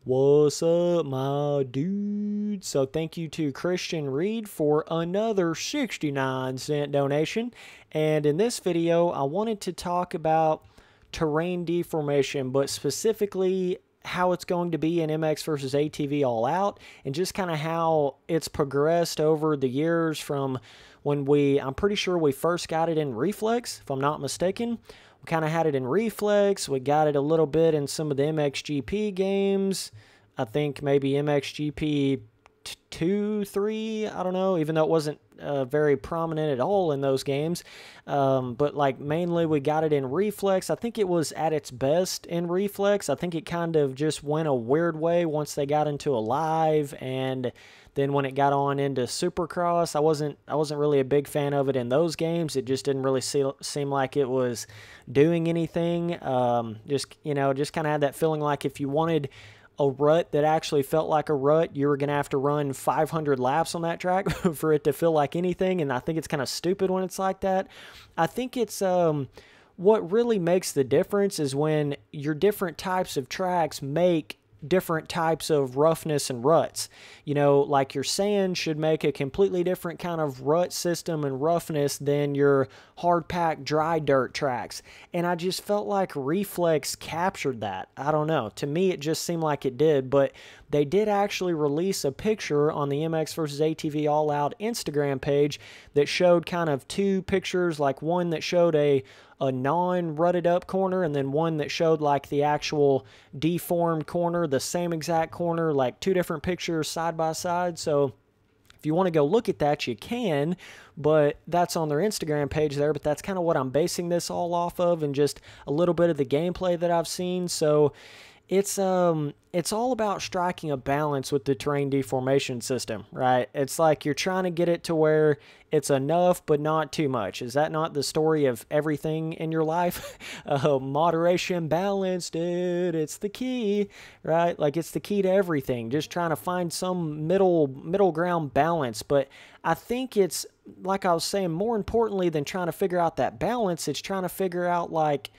What's up, my dude? So thank you to Christian Reed for another 69-cent donation. And in this video, I wanted to talk about terrain deformation, but specifically how it's going to be in MX versus ATV All Out, and just kind of how it's progressed over the years from when I'm pretty sure we first got it in Reflex, if I'm not mistaken. We kind of had it in Reflex. We got it a little bit in some of the MXGP games. I think maybe MXGP 2, 3, I don't know, even though it wasn't very prominent at all in those games. But like mainly we got it in Reflex. I think it was at its best in Reflex. I think it kind of just went a weird way once they got into a live, and then when it got on into Supercross, I wasn't really a big fan of it in those games. It just didn't really seem like it was doing anything. Just kind of had that feeling like if you wanted a rut that actually felt like a rut, you were going to have to run 500 laps on that track for it to feel like anything, and I think it's kind of stupid when it's like that. I think it's what really makes the difference is when your different types of tracks make different types of roughness and ruts. You know, like your sand should make a completely different kind of rut system and roughness than your hard packed dry dirt tracks. And I just felt like Reflex captured that. I don't know. To me, it just seemed like it did, but they did actually release a picture on the MX versus ATV All Out Instagram page that showed kind of two pictures, like one that showed a non-rutted up corner, and then one that showed like the actual deformed corner, the same exact corner, like two different pictures side by side. So if you want to go look at that, you can, but that's on their Instagram page there. But that's kind of what I'm basing this all off of, and just a little bit of the gameplay that I've seen. So it's all about striking a balance with the terrain deformation system, right? It's like you're trying to get it to where it's enough but not too much. Is that not the story of everything in your life? Moderation, balance, dude, it's the key, right? Like it's the key to everything. Just trying to find some middle ground balance. But I think it's, like I was saying, more importantly than trying to figure out that balance, it's trying to figure out like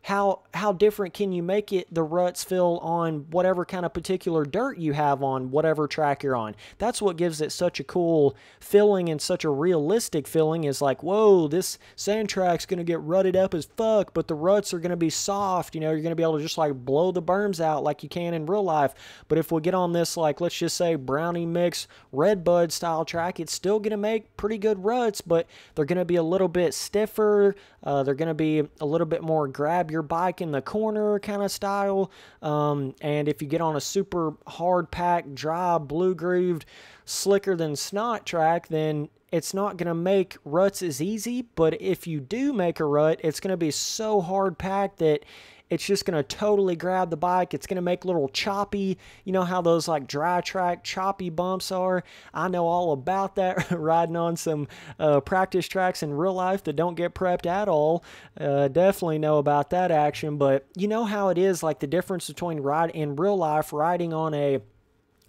how different can you make it, the ruts feel on whatever kind of particular dirt you have on whatever track you're on. That's what gives it such a cool feeling and such a realistic feeling, is like, whoa, this sand track's going to get rutted up as fuck, but the ruts are going to be soft. You know, you're going to be able to just like blow the berms out like you can in real life. But if we get on this, like, let's just say brownie mix redbud style track, it's still going to make pretty good ruts, but they're going to be a little bit stiffer. They're going to be a little bit more grab your bike in the corner kind of style. And if you get on a super hard packed, dry, blue grooved, slicker than snot track, then it's not going to make ruts as easy. But if you do make a rut, it's going to be so hard packed that it's just going to totally grab the bike. It's going to make little choppy, you know how those like dry track choppy bumps are? I know all about that riding on some practice tracks in real life that don't get prepped at all. Definitely know about that action. But you know how it is, like the difference between in real life riding on a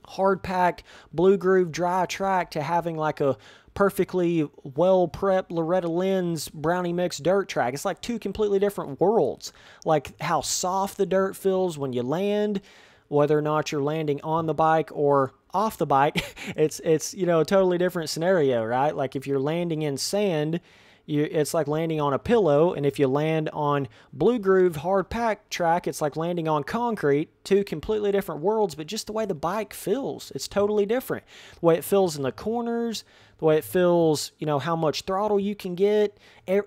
hard-packed, blue-groove, dry track to having like a perfectly well-prepped Loretta Lynn's brownie mix dirt track. It's like two completely different worlds. Like how soft the dirt feels when you land, whether or not you're landing on the bike or off the bike. It's you know, a totally different scenario, right? Like if you're landing in sand, it's like landing on a pillow, and if you land on blue groove hard pack track, it's like landing on concrete. Two completely different worlds, but just the way the bike feels, it's totally different. The way it feels in the corners, the way it feels, you know, how much throttle you can get,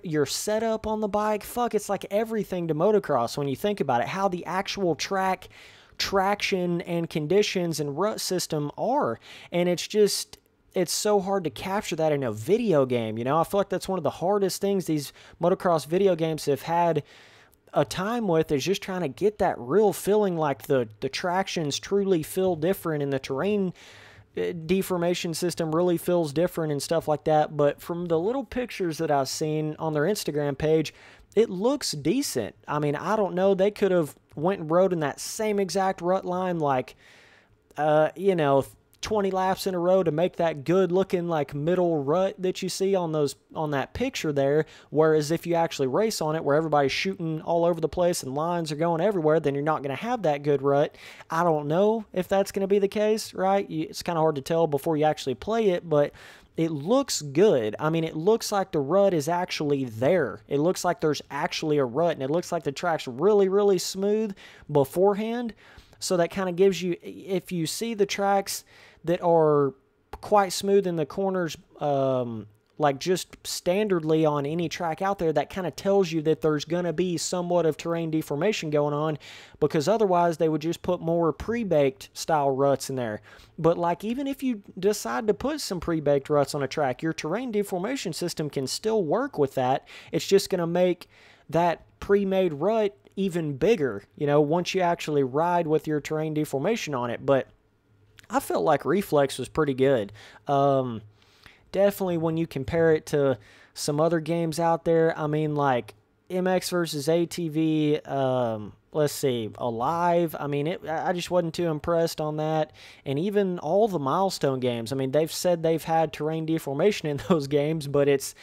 your setup on the bike. Fuck, it's like everything to motocross when you think about it, how the actual track traction and conditions and rut system are. And it's so hard to capture that in a video game. You know, I feel like that's one of the hardest things these motocross video games have had a time with, is just trying to get that real feeling, like the tractions truly feel different and the terrain deformation system really feels different and stuff like that. But from the little pictures that I've seen on their Instagram page, it looks decent. I mean, I don't know, they could have went and rode in that same exact rut line like, you know, 20 laps in a row to make that good looking like middle rut that you see on that picture there. Whereas if you actually race on it where everybody's shooting all over the place and lines are going everywhere, then you're not going to have that good rut. I don't know if that's going to be the case, right? It's kind of hard to tell before you actually play it, but it looks good. I mean, it looks like the rut is actually there. It looks like there's actually a rut, and it looks like the track's really, really smooth beforehand. So that kind of gives you, if you see the tracks that are quite smooth in the corners, like just standardly on any track out there, that kind of tells you that there's going to be somewhat of terrain deformation going on, because otherwise they would just put more pre-baked style ruts in there. But like, even if you decide to put some pre-baked ruts on a track, your terrain deformation system can still work with that. It's just going to make that pre-made rut even bigger, you know, once you actually ride with your terrain deformation on it. But I felt like Reflex was pretty good. Definitely when you compare it to some other games out there, I mean, like MX versus ATV, let's see, Alive. I mean, I just wasn't too impressed on that. And even all the Milestone games, I mean, they've said they've had terrain deformation in those games, but it's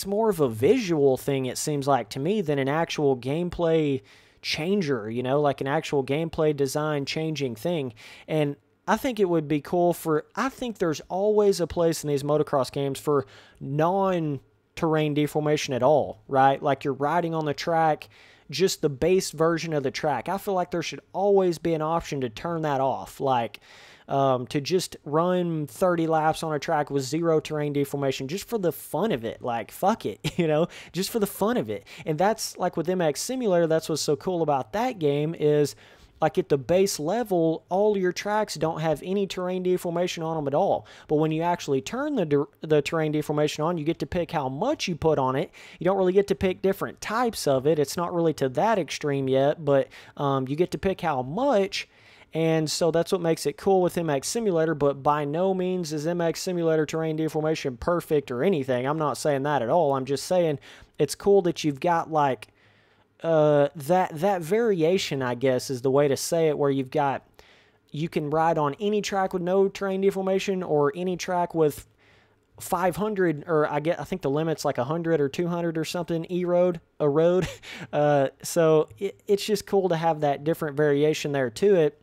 more of a visual thing, it seems like to me, than an actual gameplay changer, you know, like an actual gameplay design changing thing. And I think it would be cool I think there's always a place in these motocross games for non-terrain deformation at all, right? Like you're riding on the track, just the base version of the track. I feel like there should always be an option to turn that off, like to just run 30 laps on a track with zero terrain deformation, just for the fun of it. Like, fuck it, you know, just for the fun of it. And that's like with MX Simulator, that's what's so cool about that game is, like at the base level, all your tracks don't have any terrain deformation on them at all. But when you actually turn the terrain deformation on, you get to pick how much you put on it. You don't really get to pick different types of it. It's not really to that extreme yet, but you get to pick how much. And so that's what makes it cool with MX Simulator, but by no means is MX Simulator terrain deformation perfect or anything. I'm not saying that at all. I'm just saying it's cool that you've got like that variation, I guess, is the way to say it, where you can ride on any track with no terrain deformation or any track with 500, or I think the limit's like 100 or 200 or something, a road. So it's just cool to have that different variation there to it.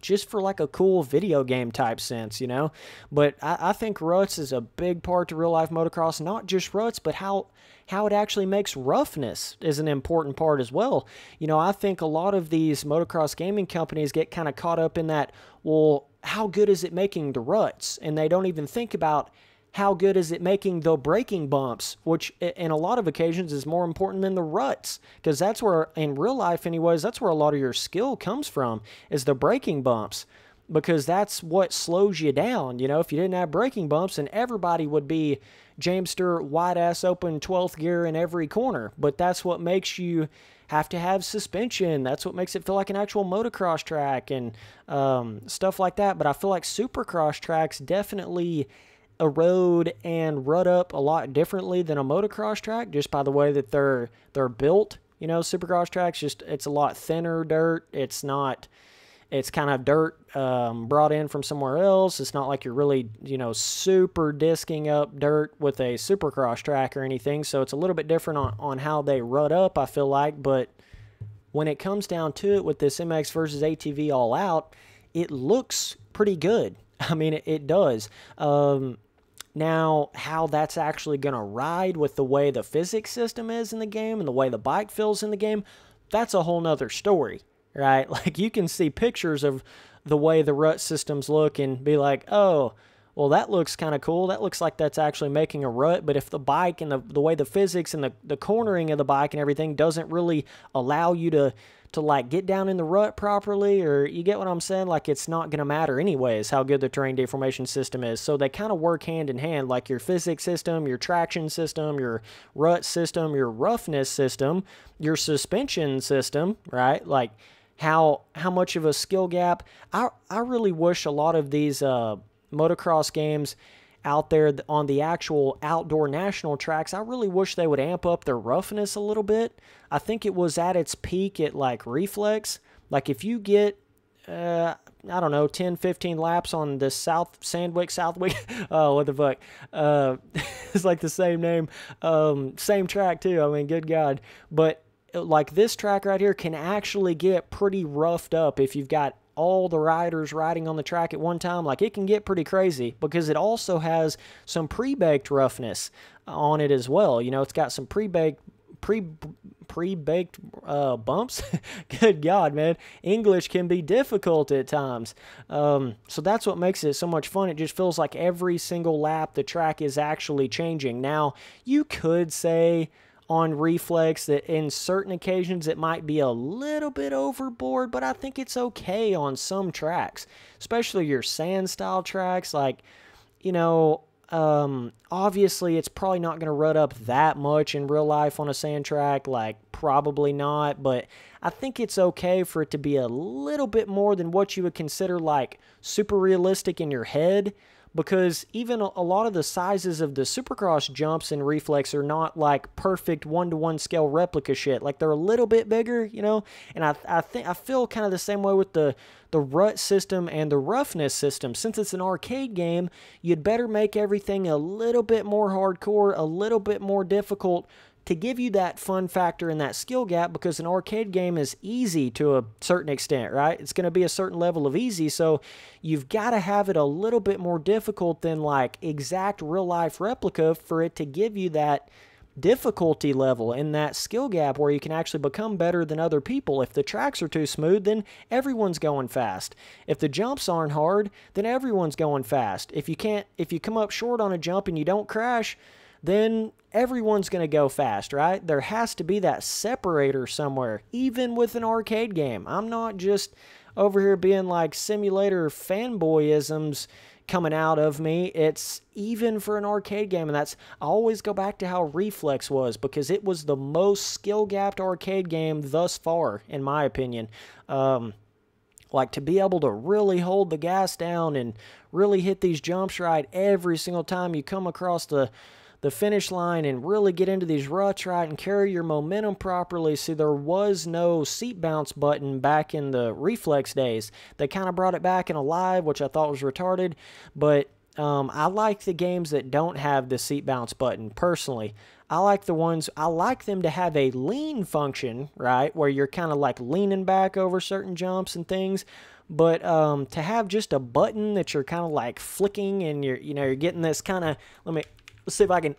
Just for like a cool video game type sense, you know. But I think Ruts is a big part to real life motocross. Not just Ruts, but how it actually makes roughness is an important part as well. You know, I think a lot of these motocross gaming companies get kind of caught up in that, well, how good is it making the ruts? And they don't even think about how good is it making the braking bumps, which in a lot of occasions is more important than the ruts, because that's where, in real life anyways, that's where a lot of your skill comes from, is the braking bumps, because that's what slows you down. You know, if you didn't have braking bumps, then everybody would be James Stewart wide-ass open 12th gear in every corner, but that's what makes you have to have suspension. That's what makes it feel like an actual motocross track and stuff like that. But I feel like supercross tracks definitely erode and rut up a lot differently than a motocross track, just by the way that they're built. You know, supercross tracks, just it's a lot thinner dirt. It's kind of dirt brought in from somewhere else. It's not like you're really, you know, super disking up dirt with a supercross track or anything. So it's a little bit different on how they rut up, I feel like. But when it comes down to it with this MX versus ATV All Out, it looks pretty good. I mean, it does. Now, how that's actually going to ride with the way the physics system is in the game and the way the bike feels in the game, that's a whole nother story, right? Like, you can see pictures of the way the rut systems look and be like, oh, well, that looks kind of cool. That looks like that's actually making a rut. But if the bike and the way the physics and the cornering of the bike and everything doesn't really allow you to like get down in the rut properly, or you get what I'm saying? Like, it's not going to matter anyways how good the terrain deformation system is. So they kind of work hand in hand, like your physics system, your traction system, your rut system, your roughness system, your suspension system, right? Like how much of a skill gap. I really wish a lot of these motocross games out there on the actual outdoor national tracks, I really wish they would amp up their roughness a little bit. I think it was at its peak at like Reflex. Like if you get I don't know, 10, 15 laps on the Southwick. Oh, what the fuck? It's like the same name, same track too. I mean, good God. But like this track right here can actually get pretty roughed up if you've got all the riders riding on the track at one time. Like, it can get pretty crazy because it also has some pre-baked roughness on it as well. You know, it's got some pre-baked bumps. Good God, man. English can be difficult at times. So that's what makes it so much fun. It just feels like every single lap the track is actually changing. Now, you could say on reflex that in certain occasions it might be a little bit overboard, but I think it's okay on some tracks, especially your sand style tracks. Like, you know, obviously it's probably not going to rut up that much in real life on a sand track, like probably not, but I think it's okay for it to be a little bit more than what you would consider like super realistic in your head, because even a lot of the sizes of the Supercross jumps in reflex are not like perfect 1-to-1 scale replica shit. Like, they're a little bit bigger, you know, and I feel kind of the same way with the rut system and the roughness system. Since it's an arcade game, you'd better make everything a little bit more hardcore, a little bit more difficult to give you that fun factor and that skill gap, because an arcade game is easy to a certain extent, right? It's going to be a certain level of easy, so you've got to have it a little bit more difficult than like exact real-life replica for it to give you that difficulty level and that skill gap where you can actually become better than other people. If the tracks are too smooth, then everyone's going fast. If the jumps aren't hard, then everyone's going fast. If you come up short on a jump and you don't crash, then everyone's going to go fast, right? There has to be that separator somewhere, even with an arcade game. I'm not just over here being like simulator fanboyisms coming out of me. It's even for an arcade game, and I always go back to how Reflex was, because it was the most skill-gapped arcade game thus far, in my opinion. Like, to be able to really hold the gas down and really hit these jumps right every single time you come across the finish line, and really get into these ruts right and carry your momentum properly. See, there was no seat bounce button back in the Reflex days. They kind of brought it back in Alive, which I thought was retarded, but I like the games that don't have the seat bounce button, personally. I like them to have a lean function, right, where you're kind of like leaning back over certain jumps and things. But to have just a button that you're kind of like flicking, and you're getting this kind of, let's see if I can,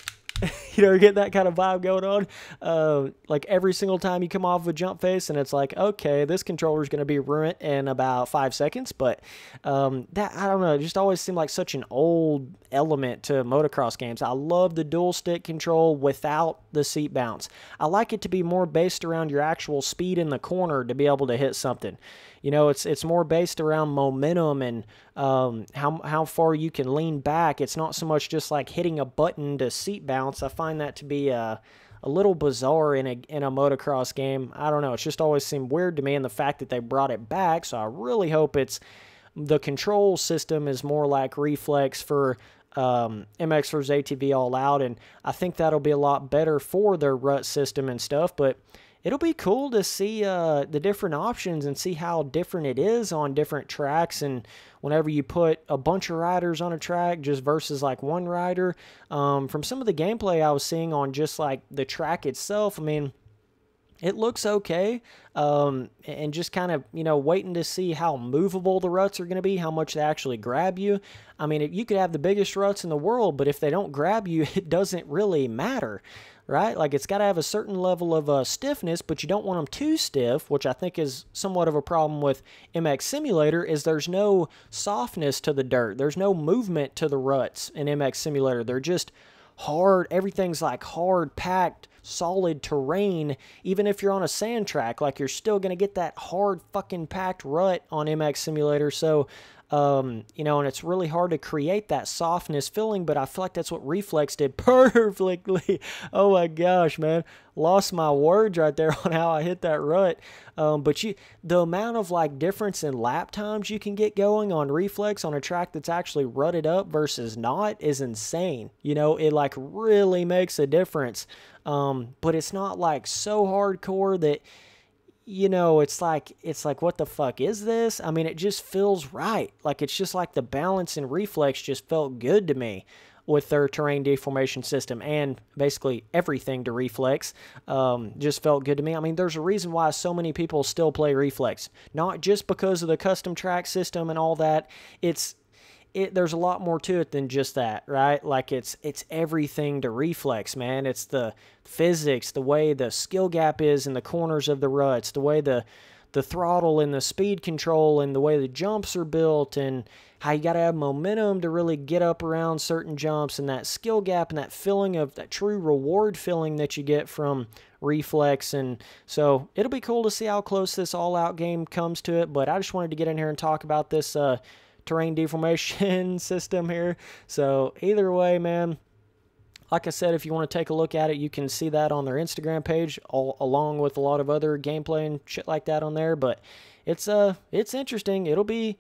get that kind of vibe going on. Like, every single time you come off of a jump face, and it's like, okay, this controller's going to be ruined in about 5 seconds. But that, I don't know, it just always seemed like such an old element to motocross games. I love the dual stick control without the seat bounce. I like it to be more based around your actual speed in the corner to be able to hit something. You know, it's more based around momentum and how far you can lean back. It's not so much just like hitting a button to seat bounce. I find that to be a little bizarre in a motocross game. I don't know. It's just always seemed weird to me, and the fact that they brought it back. So I really hope the control system is more like Reflex for MX vs ATV All Out, and I think that'll be a lot better for their rut system and stuff. But it'll be cool to see the different options and see how different it is on different tracks. And whenever you put a bunch of riders on a track just versus like one rider, from some of the gameplay I was seeing on just like the track itself, I mean, it looks okay, and just kind of, waiting to see how movable the ruts are going to be, how much they actually grab you. I mean, you could have the biggest ruts in the world, but if they don't grab you, it doesn't really matter, right? Like, it's got to have a certain level of stiffness, but you don't want them too stiff, which I think is somewhat of a problem with MX Simulator, is there's no softness to the dirt. There's no movement to the ruts in MX Simulator. They're just hard. Everything's like hard, packed, solid terrain. Even if you're on a sand track, like, you're still going to get that hard fucking packed rut on MX Simulator. So, and it's really hard to create that softness feeling, but I feel like that's what Reflex did perfectly. Oh my gosh, man. Lost my words right there on how I hit that rut. But the amount of like difference in lap times you can get going on Reflex on a track that's actually rutted up versus not is insane. It like really makes a difference. But it's not like so hardcore that you know, it's like what the fuck is this? I mean, it just feels right. Like it's just like the balance and reflex just felt good to me with their terrain deformation system, and basically everything to reflex just felt good to me. I mean, there's a reason why so many people still play reflex, not just because of the custom track system and all that. There's a lot more to it than just that, right? Like it's everything to reflex, man. It's the physics, the way the skill gap is in the corners of the ruts, the way the throttle and the speed control and the way the jumps are built, and how you got to have momentum to really get up around certain jumps, and that skill gap and that feeling of that true reward feeling that you get from reflex. And so it'll be cool to see how close this all-out game comes to it, but I just wanted to get in here and talk about this terrain deformation system here. So either way, man, like I said, if you want to take a look at it, you can see that on their Instagram page, along with a lot of other gameplay and shit like that on there. But it's interesting. It'll be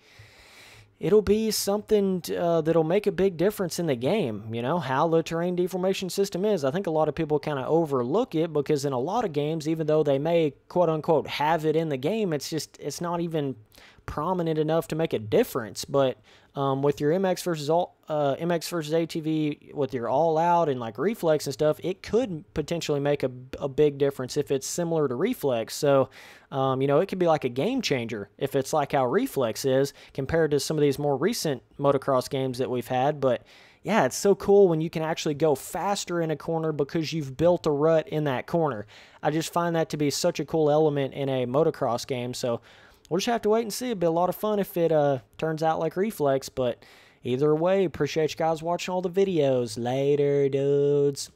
something that'll make a big difference in the game, you know, how the terrain deformation system is. I think a lot of people kind of overlook it, because in a lot of games, even though they may quote-unquote have it in the game, it's not even prominent enough to make a difference. But with your MX versus ATV, with your all out and like reflex and stuff, it could potentially make a big difference if it's similar to reflex. So you know, it could be like a game changer if it's like how reflex is compared to some of these more recent motocross games that we've had. But yeah, it's so cool when you can actually go faster in a corner because you've built a rut in that corner. I just find that to be such a cool element in a motocross game. So we'll just have to wait and see. It'll be a lot of fun if it turns out like reflex. But either way, appreciate you guys watching all the videos. Later, dudes.